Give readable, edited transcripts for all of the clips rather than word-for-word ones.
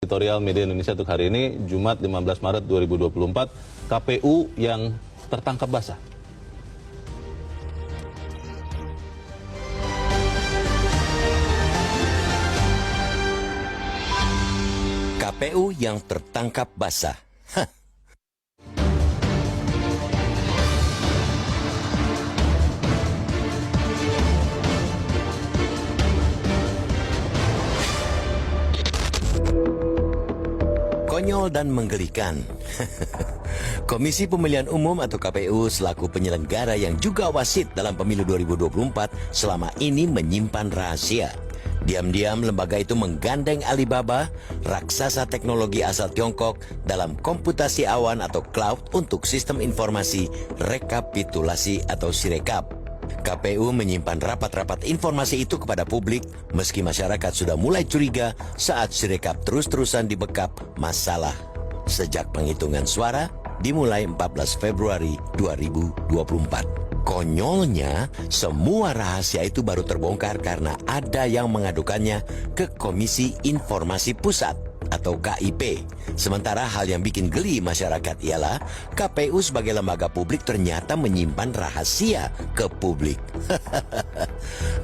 Editorial Media Indonesia untuk hari ini, Jumat 15 Maret 2024, KPU yang tertangkap basah. KPU yang tertangkap basah. Konyol dan menggelikan. Komisi Pemilihan Umum atau KPU selaku penyelenggara yang juga wasit dalam pemilu 2024 selama ini menyimpan rahasia. Diam-diam lembaga itu menggandeng Alibaba, raksasa teknologi asal Tiongkok, dalam komputasi awan atau cloud untuk sistem informasi rekapitulasi atau Sirekap. KPU menyimpan rapat-rapat informasi itu kepada publik meski masyarakat sudah mulai curiga saat Sirekap terus-terusan dibekap masalah sejak penghitungan suara dimulai 14 Februari 2024. Konyolnya, semua rahasia itu baru terbongkar karena ada yang mengadukannya ke Komisi Informasi Pusat atau KIP. Sementara hal yang bikin geli masyarakat ialah KPU sebagai lembaga publik ternyata menyimpan rahasia ke publik.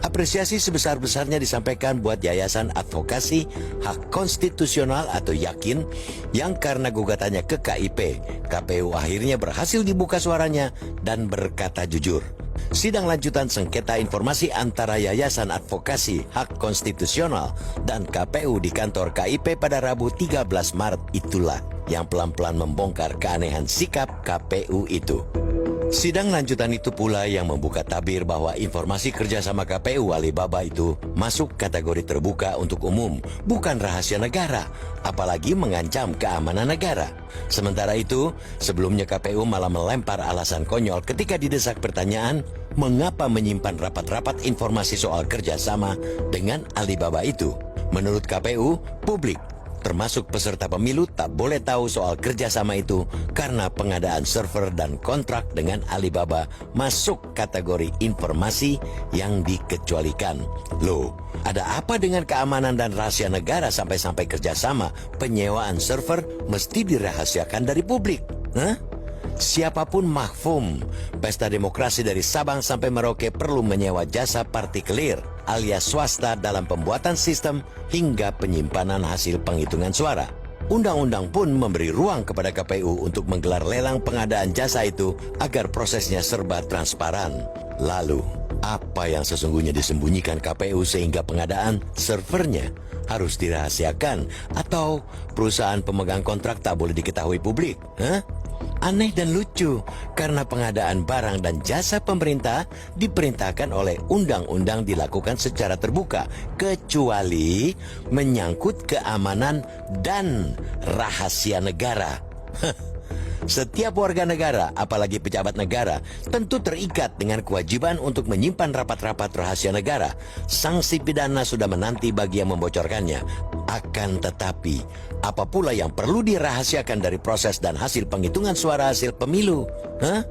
Apresiasi sebesar-besarnya disampaikan buat Yayasan Advokasi Hak Konstitusional atau Yakin yang karena gugatannya ke KIP, KPU akhirnya berhasil dibuka suaranya dan berkata jujur. Sidang lanjutan sengketa informasi antara Yayasan Advokasi Hak Konstitusional dan KPU di kantor KIP pada Rabu 13 Maret itulah yang pelan-pelan membongkar keanehan sikap KPU itu. Sidang lanjutan itu pula yang membuka tabir bahwa informasi kerjasama KPU Alibaba itu masuk kategori terbuka untuk umum, bukan rahasia negara, apalagi mengancam keamanan negara. Sementara itu, sebelumnya KPU malah melempar alasan konyol ketika didesak pertanyaan, mengapa menyimpan rapat-rapat informasi soal kerjasama dengan Alibaba itu? Menurut KPU, publik termasuk peserta pemilu tak boleh tahu soal kerjasama itu karena pengadaan server dan kontrak dengan Alibaba masuk kategori informasi yang dikecualikan. Loh, ada apa dengan keamanan dan rahasia negara sampai-sampai kerjasama penyewaan server mesti dirahasiakan dari publik? Hah? Siapapun mahfum, pesta demokrasi dari Sabang sampai Merauke perlu menyewa jasa partikelir alias swasta dalam pembuatan sistem hingga penyimpanan hasil penghitungan suara. Undang-undang pun memberi ruang kepada KPU untuk menggelar lelang pengadaan jasa itu agar prosesnya serba transparan. Lalu, apa yang sesungguhnya disembunyikan KPU sehingga pengadaan servernya harus dirahasiakan atau perusahaan pemegang kontrak tak boleh diketahui publik? Hah? Aneh dan lucu karena pengadaan barang dan jasa pemerintah diperintahkan oleh undang-undang dilakukan secara terbuka kecuali menyangkut keamanan dan rahasia negara. Setiap warga negara, apalagi pejabat negara, tentu terikat dengan kewajiban untuk menyimpan rapat-rapat rahasia negara. Sanksi pidana sudah menanti bagi yang membocorkannya. Akan tetapi, apa pula yang perlu dirahasiakan dari proses dan hasil penghitungan suara hasil pemilu? Hah?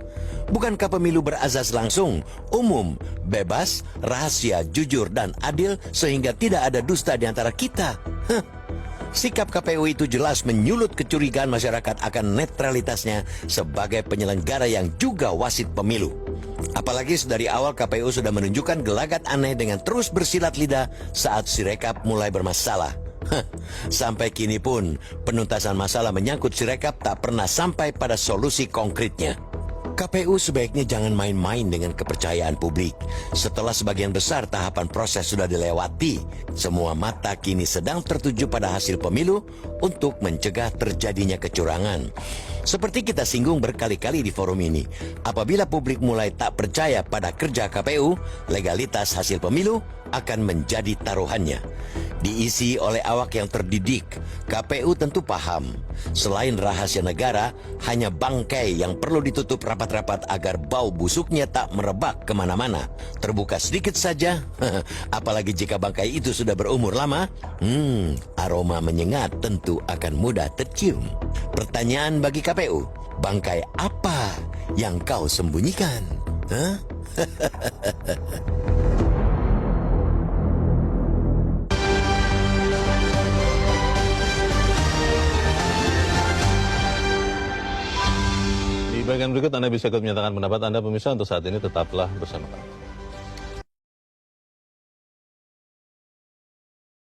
Bukankah pemilu berazas langsung, umum, bebas, rahasia, jujur, dan adil sehingga tidak ada dusta di antara kita? Hah? Sikap KPU itu jelas menyulut kecurigaan masyarakat akan netralitasnya sebagai penyelenggara yang juga wasit pemilu. Apalagi dari awal KPU sudah menunjukkan gelagat aneh dengan terus bersilat lidah saat Sirekap mulai bermasalah. Sampai kini pun penuntasan masalah menyangkut Sirekap tak pernah sampai pada solusi konkretnya. KPU sebaiknya jangan main-main dengan kepercayaan publik. Setelah sebagian besar tahapan proses sudah dilewati, semua mata kini sedang tertuju pada hasil pemilu untuk mencegah terjadinya kecurangan. Seperti kita singgung berkali-kali di forum ini, apabila publik mulai tak percaya pada kerja KPU, legalitas hasil pemilu akan menjadi taruhannya. Diisi oleh awak yang terdidik, KPU tentu paham. Selain rahasia negara, hanya bangkai yang perlu ditutup rapat-rapat agar bau busuknya tak merebak kemana-mana. Terbuka sedikit saja, apalagi jika bangkai itu sudah berumur lama, aroma menyengat tentu akan mudah tercium. Pertanyaan bagi KPU, bangkai apa yang kau sembunyikan? Hah? Di bagian berikut Anda bisa ikut menyatakan pendapat Anda pemirsa. Untuk saat ini tetaplah bersama kami.